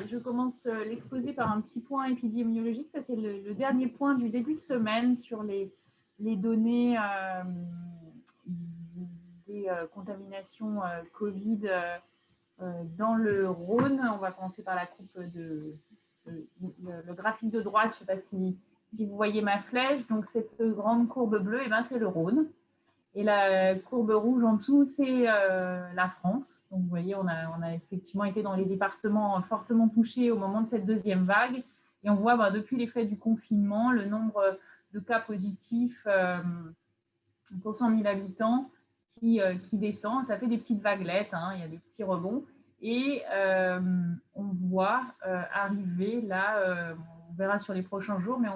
je commence l'exposé par un petit point épidémiologique. Ça, c'est le dernier point du début de semaine sur les données des contaminations Covid dans le Rhône. On va commencer par la coupe le graphique de droite. Je ne sais pas si vous voyez ma flèche. Donc, cette grande courbe bleue, eh ben, c'est le Rhône. Et la courbe rouge en dessous, c'est la France. Donc, vous voyez, on a effectivement été dans les départements fortement touchés au moment de cette deuxième vague. Et on voit, depuis l'effet du confinement, le nombre de cas positifs pour 100 000 habitants qui descend. Ça fait des petites vaguelettes, hein, il y a des petits rebonds. Et on voit arriver, là, on verra sur les prochains jours, mais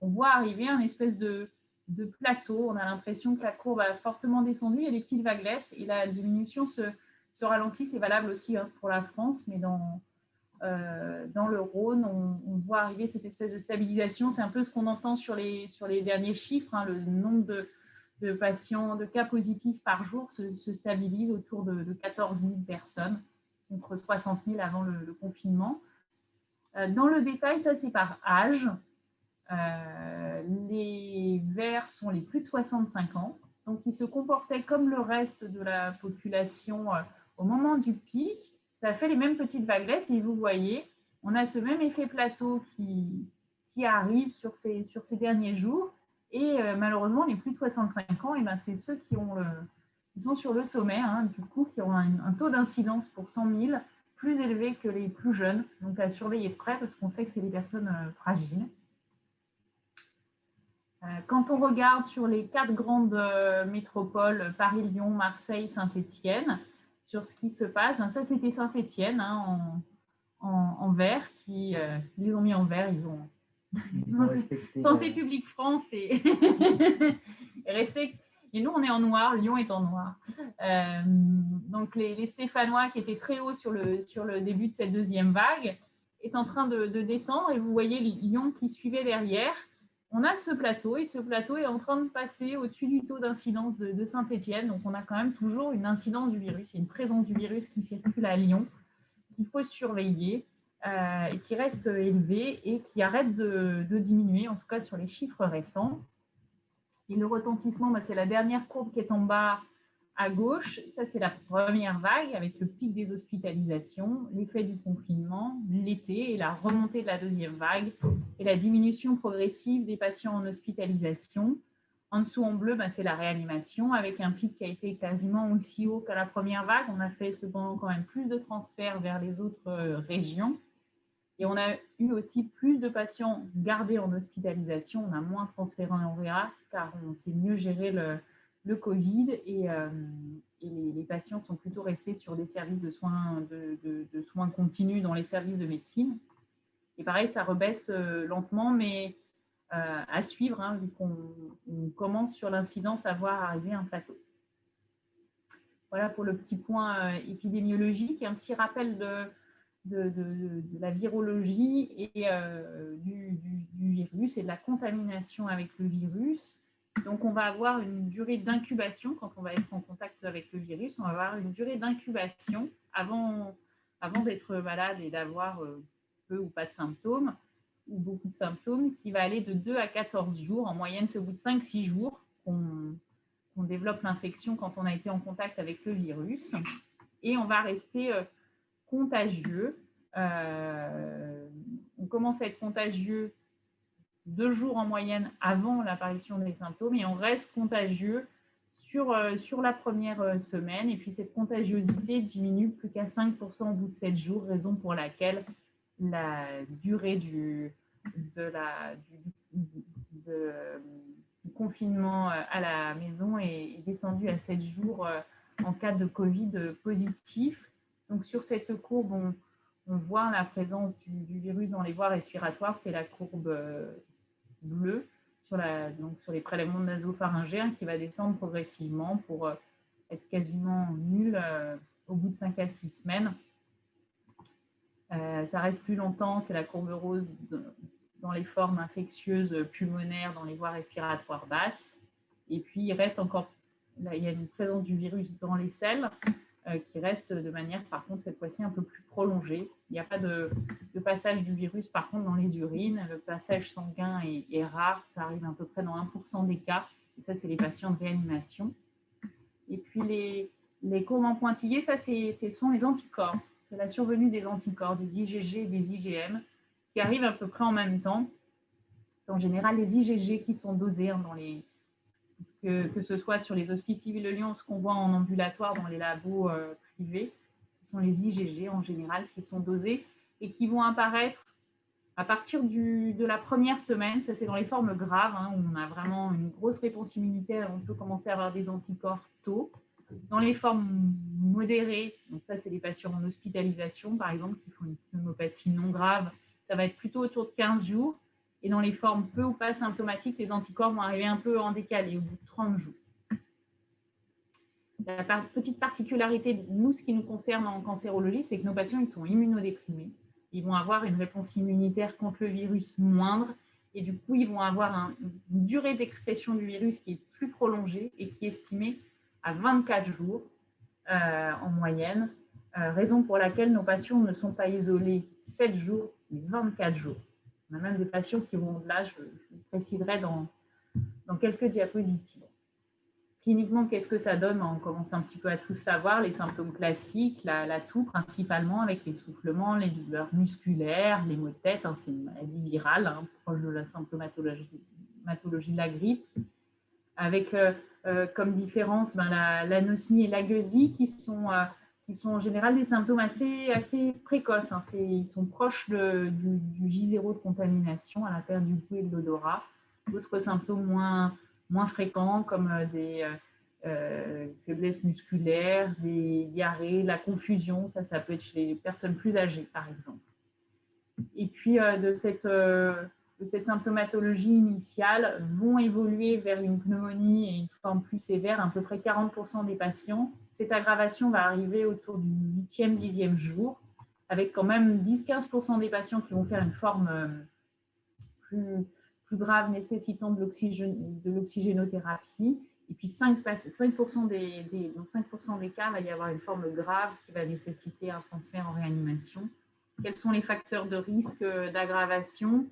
on voit arriver un espèce de plateau. On a l'impression que la courbe a fortement descendu, il y a des petites vaguelettes et la diminution se ralentit. C'est valable aussi pour la France, mais dans le Rhône, on voit arriver cette espèce de stabilisation. C'est un peu ce qu'on entend sur les derniers chiffres, hein, le nombre de patients, de cas positifs par jour se stabilise autour de 14 000 personnes, contre 60 000 avant le confinement. Dans le détail, ça c'est par âge. Les verts sont les plus de 65 ans, donc ils se comportaient comme le reste de la population au moment du pic. Ça fait les mêmes petites vaguelettes et vous voyez, on a ce même effet plateau qui arrive sur ces derniers jours. Et malheureusement, les plus de 65 ans, c'est ceux qui sont sur le sommet, hein, du coup, qui ont un taux d'incidence pour 100 000 plus élevé que les plus jeunes. Donc à surveiller de près parce qu'on sait que c'est des personnes fragiles. Quand on regarde sur les 4 grandes métropoles, Paris, Lyon, Marseille, Saint-Étienne, sur ce qui se passe, ça c'était Saint-Étienne, hein, en vert, ils ont mis en vert, ils ont Santé publique France est resté. Et nous, on est en noir, Lyon est en noir. Donc, les Stéphanois qui étaient très hauts sur le début de cette deuxième vague est en train de descendre et vous voyez Lyon qui suivait derrière. On a ce plateau et ce plateau est en train de passer au-dessus du taux d'incidence de Saint-Étienne. Donc, on a quand même toujours une incidence du virus, il y a une présence du virus qui circule à Lyon qu'il faut surveiller. Et qui reste élevé et qui arrête de diminuer, en tout cas sur les chiffres récents. Et le retentissement, c'est la dernière courbe qui est en bas à gauche. Ça, c'est la première vague avec le pic des hospitalisations, l'effet du confinement, l'été et la remontée de la deuxième vague et la diminution progressive des patients en hospitalisation. En dessous, en bleu, c'est la réanimation avec un pic qui a été quasiment aussi haut qu'à la première vague. On a fait cependant quand même plus de transferts vers les autres régions. Et on a eu aussi plus de patients gardés en hospitalisation. On a moins transféré en réa car on sait mieux gérer le Covid et les patients sont plutôt restés sur des services de soins continus dans les services de médecine. Et pareil, ça rebaisse lentement, mais à suivre, hein, vu qu'on commence sur l'incidence à voir arriver un plateau. Voilà pour le petit point épidémiologique. Un petit rappel de la virologie et du virus et de la contamination avec le virus. Donc, on va avoir une durée d'incubation quand on va être en contact avec le virus. On va avoir une durée d'incubation avant d'être malade et d'avoir peu ou pas de symptômes ou beaucoup de symptômes qui va aller de 2 à 14 jours. En moyenne, c'est au bout de 5-6 jours qu'on développe l'infection quand on a été en contact avec le virus. Et on va rester contagieux. On commence à être contagieux 2 jours en moyenne avant l'apparition des symptômes et on reste contagieux sur la première semaine. Et puis cette contagiosité diminue plus qu'à 5% au bout de 7 jours, raison pour laquelle la durée du confinement à la maison est descendue à 7 jours en cas de Covid positif. Donc, sur cette courbe, on voit la présence du virus dans les voies respiratoires. C'est la courbe bleue sur les prélèvements nasopharyngéens qui va descendre progressivement pour être quasiment nul au bout de 5 à 6 semaines. Ça reste plus longtemps. C'est la courbe rose dans les formes infectieuses pulmonaires, dans les voies respiratoires basses. Et puis, il reste encore, là, il y a une présence du virus dans les selles. qui reste de manière, par contre, cette fois-ci un peu plus prolongée. Il n'y a pas de passage du virus, par contre, dans les urines. Le passage sanguin est rare, ça arrive à peu près dans 1% des cas. Et ça, c'est les patients de réanimation. Et puis, les courbes en pointillés, ça, ce sont les anticorps. C'est la survenue des anticorps, des IgG et des IgM, qui arrivent à peu près en même temps. C'est en général les IgG qui sont dosés dans les... Que ce soit sur les hospices civils de Lyon, ce qu'on voit en ambulatoire dans les labos privés, ce sont les IgG en général qui sont dosés et qui vont apparaître à partir de la première semaine. Ça, c'est dans les formes graves, où on a vraiment une grosse réponse immunitaire, on peut commencer à avoir des anticorps tôt. Dans les formes modérées, donc ça, c'est les patients en hospitalisation, par exemple, qui font une pneumopathie non grave, ça va être plutôt autour de 15 jours. Et dans les formes peu ou pas symptomatiques, les anticorps vont arriver un peu en décalé, au bout de 30 jours. La petite particularité, nous, ce qui nous concerne en cancérologie, c'est que nos patients, ils sont immunodéprimés. Ils vont avoir une réponse immunitaire contre le virus moindre. Et du coup, ils vont avoir une durée d'expression du virus qui est plus prolongée et qui est estimée à 24 jours en moyenne. Raison pour laquelle nos patients ne sont pas isolés 7 jours, mais 24 jours. On a même des patients qui vont au-delà, je le préciserai dans quelques diapositives. Cliniquement, qu'est-ce que ça donne? On commence un petit peu à tous savoir les symptômes classiques, la toux principalement, avec l'essoufflement, les douleurs musculaires, les maux de tête. C'est une maladie virale, proche de la symptomatologie de la grippe, avec comme différence l'anosmie et l'agueusie qui sont en général des symptômes assez précoces. Ils sont proches du J0 de contamination à la perte du goût et de l'odorat. D'autres symptômes moins fréquents comme des faiblesses musculaires, des diarrhées, la confusion, ça peut être chez les personnes plus âgées par exemple. Et puis de cette symptomatologie initiale vont évoluer vers une pneumonie et une forme plus sévère, à peu près 40% des patients. Cette aggravation va arriver autour du 8e, 10e jour, avec quand même 10-15% des patients qui vont faire une forme plus grave nécessitant de l'oxygénothérapie. Et puis 5% dans 5% des cas, il va y avoir une forme grave qui va nécessiter un transfert en réanimation. Quels sont les facteurs de risque d'aggravation?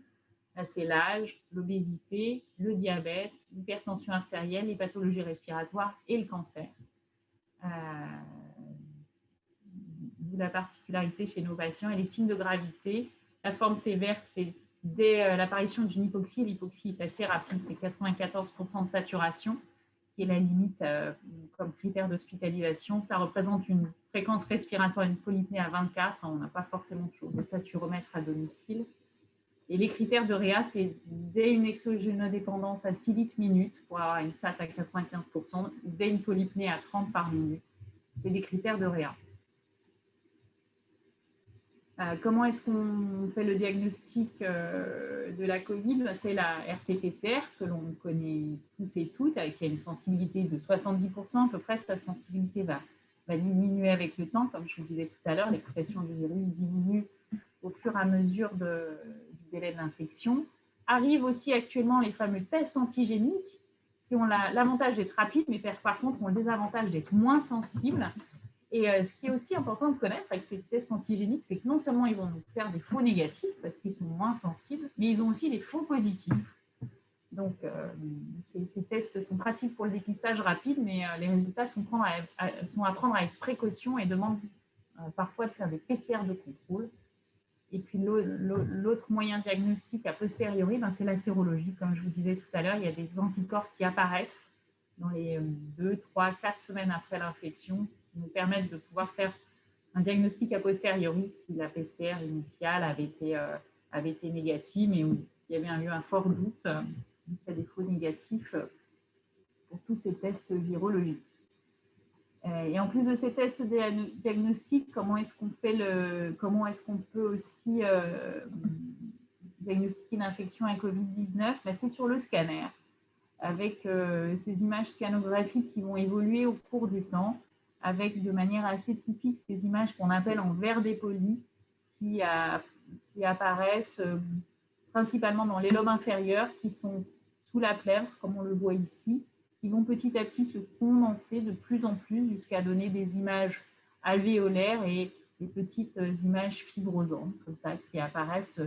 C'est l'âge, l'obésité, le diabète, l'hypertension artérielle, les pathologies respiratoires et le cancer. D'où la particularité chez nos patients et les signes de gravité. La forme sévère, c'est dès l'apparition d'une hypoxie. L'hypoxie est assez rapide, c'est 94% de saturation, qui est la limite comme critère d'hospitalisation. Ça représente une fréquence respiratoire, une polypnée à 24. On n'a pas forcément de saturomètre à domicile. Et les critères de réa, c'est dès une exogénodépendance à 6 litres minute pour avoir une SAT à 95%, dès une polypnée à 30 par minute. C'est des critères de réa. Comment est-ce qu'on fait le diagnostic de la Covid? C'est la RT-PCR que l'on connaît tous et toutes, avec une sensibilité de 70%. À peu près, sa sensibilité va diminuer avec le temps. Comme je vous disais tout à l'heure, l'expression du virus diminue au fur et à mesure du délai d'infection. Arrivent aussi actuellement les fameux tests antigéniques qui ont l'avantage d'être rapides, mais par contre ont le désavantage d'être moins sensibles. Et ce qui est aussi important de connaître avec ces tests antigéniques, c'est que non seulement ils vont nous faire des faux négatifs parce qu'ils sont moins sensibles, mais ils ont aussi des faux positifs. Donc, ces tests sont pratiques pour le dépistage rapide, mais les résultats sont à prendre avec précaution et demandent parfois de faire des PCR de contrôle. Et puis, l'autre moyen diagnostique a posteriori, c'est la sérologie. Comme je vous disais tout à l'heure, il y a des anticorps qui apparaissent dans les 2, 3, 4 semaines après l'infection, qui nous permettent de pouvoir faire un diagnostic a posteriori si la PCR initiale avait été négative, mais s'il y avait eu un fort doute, il y a des faux négatifs pour tous ces tests virologiques. Et en plus de ces tests diagnostiques, comment est-ce qu'on peut aussi diagnostiquer une infection à Covid-19? C'est sur le scanner, avec ces images scanographiques qui vont évoluer au cours du temps, avec de manière assez typique ces images qu'on appelle en vert dépoli, qui apparaissent principalement dans les lobes inférieurs, qui sont sous la plèvre, comme on le voit ici, qui vont petit à petit se condenser de plus en plus jusqu'à donner des images alvéolaires et des petites images fibrosantes, comme ça, qui apparaissent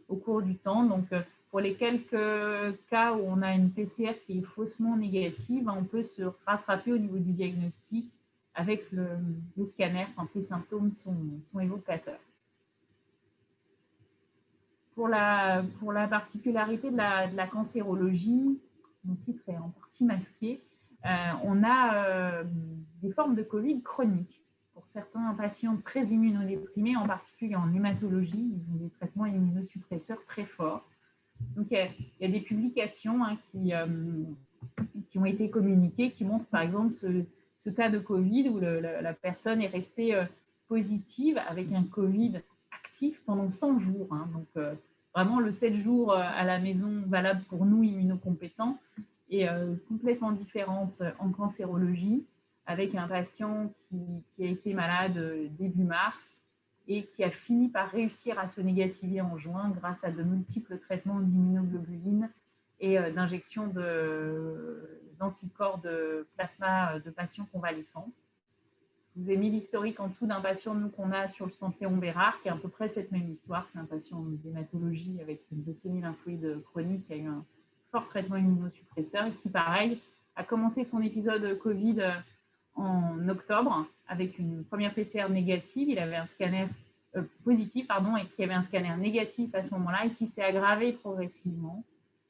au cours du temps. Donc, pour les quelques cas où on a une PCR qui est faussement négative, on peut se rattraper au niveau du diagnostic avec le scanner quand les symptômes sont évocateurs. Pour la particularité de la cancérologie, mon titre est en partie masqué, on a des formes de Covid chroniques. Pour certains patients très immunodéprimés, en particulier en hématologie, ils ont des traitements immunosuppresseurs très forts. Donc, il y a des publications qui ont été communiquées qui montrent, par exemple, ce cas de Covid où la personne est restée positive avec un Covid actif pendant 100 jours. Donc, vraiment, le 7 jours à la maison valable pour nous, immunocompétents, est complètement différente en cancérologie, avec un patient qui a été malade début mars et qui a fini par réussir à se négativer en juin grâce à de multiples traitements d'immunoglobuline et d'injection d'anticorps de plasma de patients convalescents. Je vous ai mis l'historique en dessous d'un patient qu'on a sur le centre Léon Bérard, qui a à peu près cette même histoire. C'est un patient d'hématologie avec une leucémie lymphoïde chronique qui a eu un fort traitement immunosuppresseur et qui, pareil, a commencé son épisode Covid en octobre avec une première PCR négative. Il avait un scanner positif, et qui avait un scanner négatif à ce moment-là et qui s'est aggravé progressivement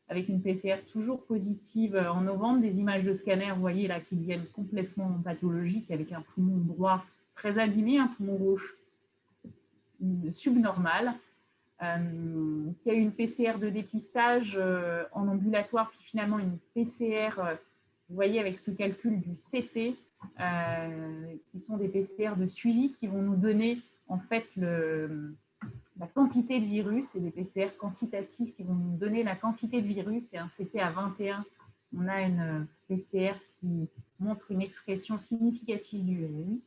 avec une PCR toujours positive en novembre. Des images de scanner, vous voyez là, qui deviennent complètement pathologiques avec un poumon droit très abîmé, un poumon gauche subnormal, qui a eu une PCR de dépistage en ambulatoire, puis finalement une PCR, vous voyez, avec ce calcul du CT, qui sont des PCR de suivi qui vont nous donner en fait la quantité de virus, et des PCR quantitatifs qui vont nous donner la quantité de virus, et un CT à 21, on a une PCR qui montre une expression significative du virus.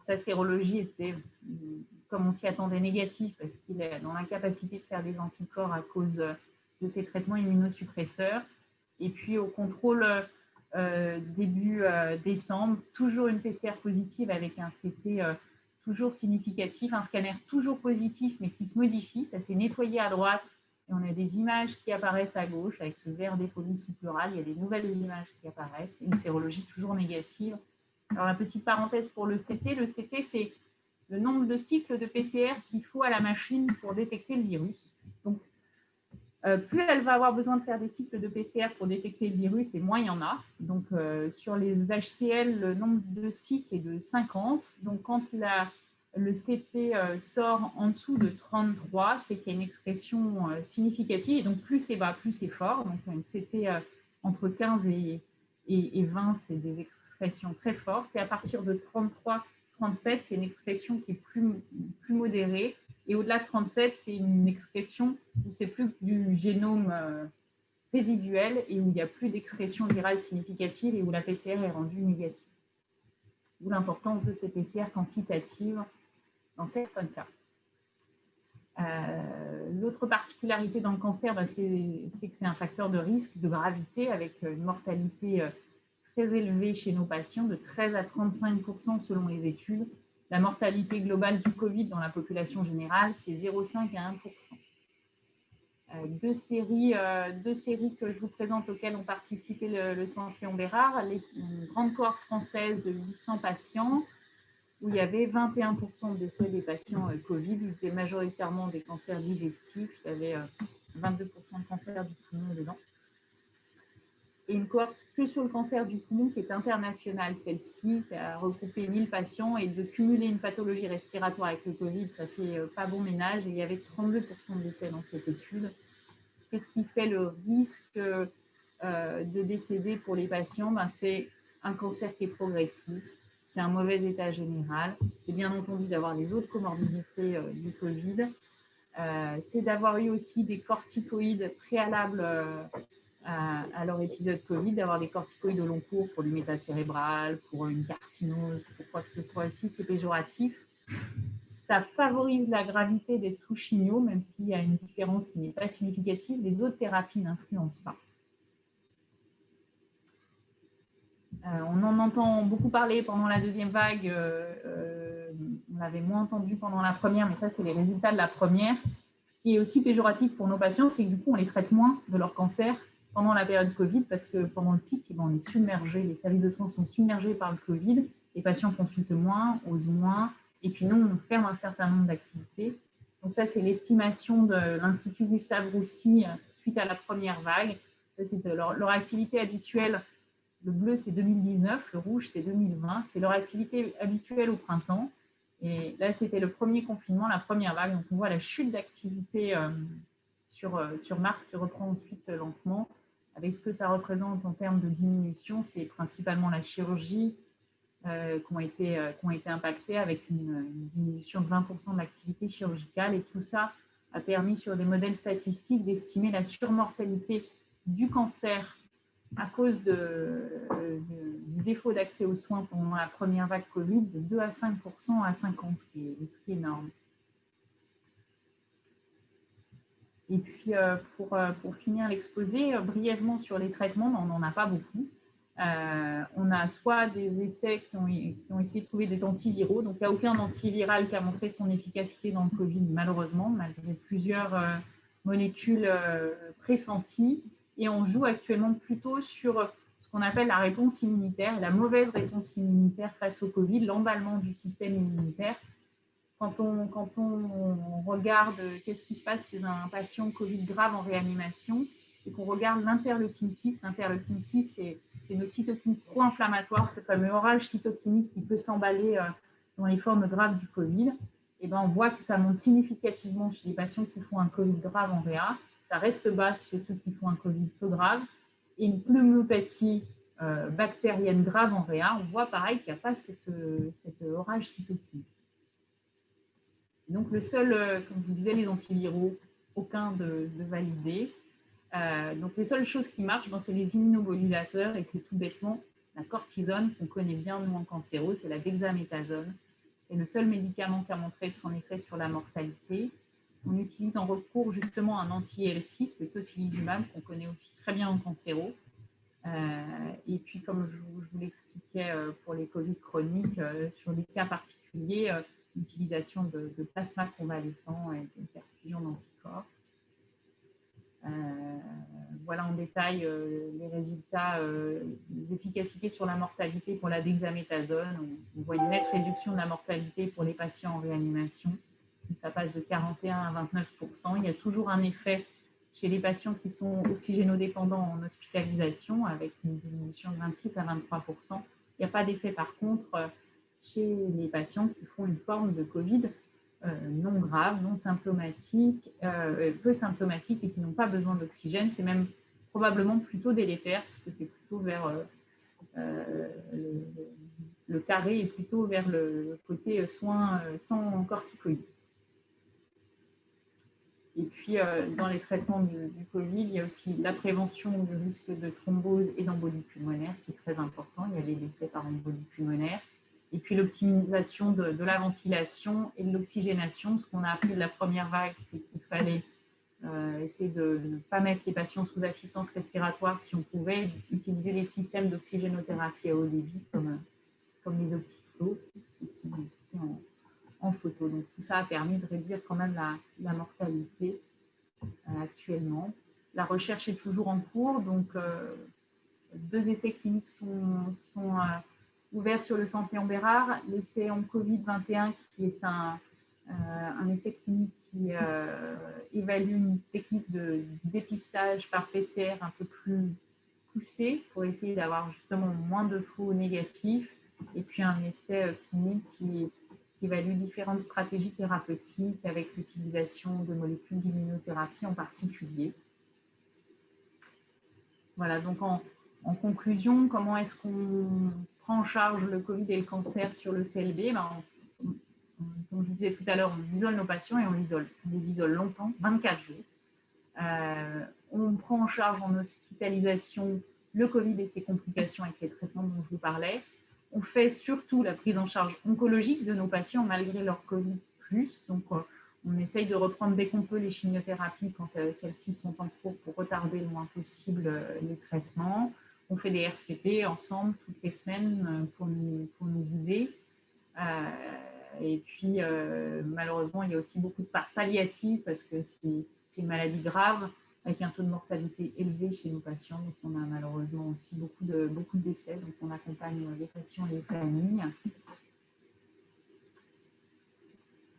Sa sérologie était, comme on s'y attendait, négative parce qu'il est dans l'incapacité de faire des anticorps à cause de ses traitements immunosuppresseurs. Et puis au contrôle début décembre, toujours une PCR positive avec un CT toujours significatif, un scanner toujours positif mais qui se modifie, ça s'est nettoyé à droite et on a des images qui apparaissent à gauche avec ce vert des folies sous-pleurales, il y a des nouvelles images qui apparaissent, une sérologie toujours négative. Alors la petite parenthèse pour le CT c'est le nombre de cycles de PCR qu'il faut à la machine pour détecter le virus. Donc plus elle va avoir besoin de faire des cycles de PCR pour détecter le virus, et moins il y en a. Donc, sur les HCL, le nombre de cycles est de 50. Donc, quand le CT sort en dessous de 33, c'est qu'il y a une expression significative. Et donc, plus c'est bas, plus c'est fort. Donc, une CT entre 15 et 20, c'est des expressions très fortes. Et à partir de 33, 37, c'est une expression qui est plus modérée. Et au-delà de 37, c'est une expression où c'est plus du génome résiduel et où il n'y a plus d'expression virale significative et où la PCR est rendue négative. D'où l'importance de ces PCR quantitatives dans certains cas. L'autre particularité dans le cancer, c'est que c'est un facteur de risque, de gravité, avec une mortalité très élevée chez nos patients, de 13 à 35% selon les études. La mortalité globale du Covid dans la population générale, c'est 0,5 à 1%. Deux séries que je vous présente auxquelles ont participé le centre Léon Bérard, une grande cohorte française de 800 patients, où il y avait 21% de décès des patients Covid. Ils étaient majoritairement des cancers digestifs. Il y avait 22% de cancer du poumon dedans. Et une cohorte que sur le cancer du poumon qui est internationale, celle-ci, qui a regroupé 1000 patients, et de cumuler une pathologie respiratoire avec le Covid, ça fait pas bon ménage, et il y avait 32% de décès dans cette étude. Qu'est-ce qui fait le risque de décéder pour les patients? C'est un cancer qui est progressif, c'est un mauvais état général, c'est bien entendu d'avoir les autres comorbidités du Covid, c'est d'avoir eu aussi des corticoïdes préalables à leur épisode Covid, d'avoir des corticoïdes au long cours pour du métacérébral, pour une carcinose, pour quoi que ce soit aussi, c'est péjoratif. Ça favorise la gravité des sous-chimiaux, même s'il y a une différence qui n'est pas significative. Les autres thérapies n'influencent pas. On en entend beaucoup parler pendant la deuxième vague avait moins entendu pendant la première, mais ça, c'est les résultats de la première. Ce qui est aussi péjoratif pour nos patients, c'est que du coup, on les traite moins de leur cancer pendant la période Covid, parce que pendant le pic, on est submergé, les services de soins sont submergés par le Covid, les patients consultent moins, osent moins, et puis nous, on ferme un certain nombre d'activités. Donc ça, c'est l'estimation de l'Institut Gustave Roussy suite à la première vague. C'est leur activité habituelle. Le bleu, c'est 2019, le rouge, c'est 2020. C'est leur activité habituelle au printemps. Et là, c'était le premier confinement, la première vague. Donc, on voit la chute d'activité sur mars qui reprend ensuite lentement. Avec ce que ça représente en termes de diminution, c'est principalement la chirurgie qui ont été impactées avec une diminution de 20% de l'activité chirurgicale. Et tout ça a permis, sur des modèles statistiques, d'estimer la surmortalité du cancer à cause du défaut d'accès aux soins pendant la première vague Covid de 2 à 5% à 5 ans, ce qui est énorme. Et puis, pour finir l'exposé, brièvement sur les traitements, on n'en a pas beaucoup. On a soit des essais qui ont essayé de trouver des antiviraux, donc il n'y a aucun antiviral qui a montré son efficacité dans le Covid, malheureusement, malgré plusieurs molécules pressenties. Et on joue actuellement plutôt sur ce qu'on appelle la réponse immunitaire, la mauvaise réponse immunitaire face au Covid, l'emballement du système immunitaire. Quand on regarde qu'est-ce qui se passe chez un patient Covid grave en réanimation et qu'on regarde l'interleukine 6, l'interleukine 6, c'est nos cytokines pro-inflammatoires, ce fameux orage cytokinique qui peut s'emballer dans les formes graves du Covid, et ben on voit que ça monte significativement chez les patients qui font un Covid grave en réa, ça reste bas chez ceux qui font un Covid peu grave, et une pneumopathie bactérienne grave en réa, on voit pareil qu'il n'y a pas cet orage cytokinique. Donc le seul, comme je vous disais, les antiviraux, aucun de validé. Donc les seules choses qui marchent, c'est les immunomodulateurs, et c'est tout bêtement la cortisone qu'on connaît bien nous en cancéro, c'est la dexaméthasone. C'est le seul médicament qui a montré son effet sur la mortalité. On utilise en recours justement un anti-IL6, le tocilizumab, qu'on connaît aussi très bien en cancéro. Et puis comme je vous l'expliquais pour les Covid chroniques, sur des cas particuliers, l'utilisation de plasma convalescent et de perfusion d'anticorps. Voilà en détail les résultats d'efficacité sur la mortalité pour la dexaméthasone. On voit une nette réduction de la mortalité pour les patients en réanimation. Ça passe de 41 à 29%. Il y a toujours un effet chez les patients qui sont oxygénodépendants en hospitalisation avec une diminution de 26 à 23%. Il n'y a pas d'effet par contre chez les patients qui font une forme de Covid non grave, non symptomatique, peu symptomatique et qui n'ont pas besoin d'oxygène. C'est même probablement plutôt délétère, puisque c'est plutôt vers le carré et plutôt vers le côté soins sans corticoïdes. Et puis, dans les traitements du Covid, il y a aussi la prévention du risque de thrombose et d'embolie pulmonaire, qui est très important. Il y a des décès par embolie pulmonaire. Et puis, l'optimisation de la ventilation et de l'oxygénation. Ce qu'on a appris de la première vague, c'est qu'il fallait essayer de ne pas mettre les patients sous assistance respiratoire si on pouvait, utiliser les systèmes d'oxygénothérapie à haut débit, comme les Optiflow, qui sont ici en photo. Donc, tout ça a permis de réduire quand même la mortalité actuellement. La recherche est toujours en cours, donc 2 essais cliniques sont ouverts sur le Santé en Bérard. L'essai en Covid-21, qui est un essai clinique qui évalue une technique de dépistage par PCR un peu plus poussée pour essayer d'avoir justement moins de faux négatifs. Et puis un essai clinique qui évalue différentes stratégies thérapeutiques avec l'utilisation de molécules d'immunothérapie en particulier. Voilà, donc en conclusion, comment est-ce qu'on prend en charge le Covid et le cancer sur le CLB? Comme je vous disais tout à l'heure, on isole nos patients et on les isole longtemps, 24 jours. On prend en charge en hospitalisation le Covid et ses complications avec les traitements dont je vous parlais. On fait surtout la prise en charge oncologique de nos patients malgré leur Covid+. Donc, on essaye de reprendre dès qu'on peut les chimiothérapies quand celles-ci sont en cours pour retarder le moins possible les traitements. On fait des RCP ensemble toutes les semaines pour nous guider. Et puis, malheureusement, il y a aussi beaucoup de parts palliatives parce que c'est une maladie grave avec un taux de mortalité élevé chez nos patients. Donc, on a malheureusement aussi beaucoup de décès. Donc, on accompagne les patients et les familles.